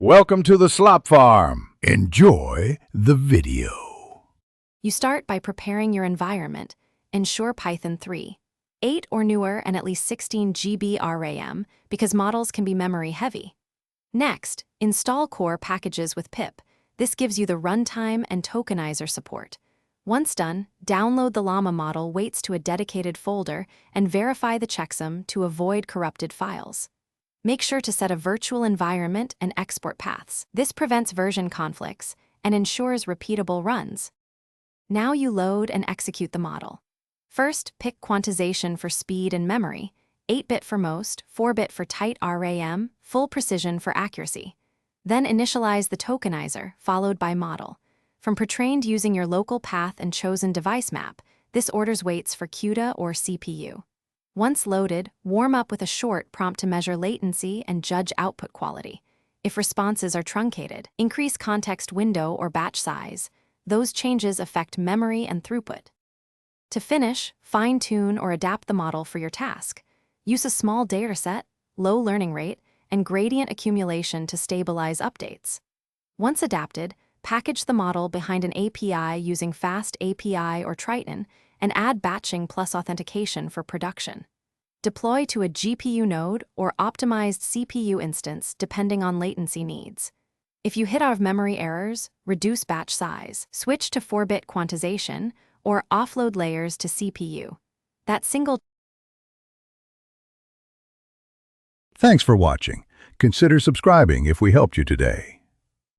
Welcome to the Slop Farm. Enjoy the video. You start by preparing your environment. Ensure Python 3, 8 or newer and at least 16 GB RAM because models can be memory heavy. Next, install core packages with pip. This gives you the runtime and tokenizer support. Once done, download the Llama model weights to a dedicated folder and verify the checksum to avoid corrupted files. Make sure to set a virtual environment and export paths. This prevents version conflicts and ensures repeatable runs. Now you load and execute the model. First, pick quantization for speed and memory, 8-bit for most, 4-bit for tight RAM, full precision for accuracy. Then initialize the tokenizer, followed by model. From pretrained using your local path and chosen device map, this orders weights for CUDA or CPU. Once loaded, warm up with a short prompt to measure latency and judge output quality. If responses are truncated, increase context window or batch size. Those changes affect memory and throughput. To finish, fine-tune or adapt the model for your task. Use a small dataset, low learning rate, and gradient accumulation to stabilize updates. Once adapted, package the model behind an API using Fast API or Triton, and add batching plus authentication for production. Deploy to a GPU node or optimized CPU instance depending on latency needs. If you hit our memory errors, reduce batch size, switch to 4-bit quantization, or offload layers to CPU. Thanks for watching. Consider subscribing if we helped you today.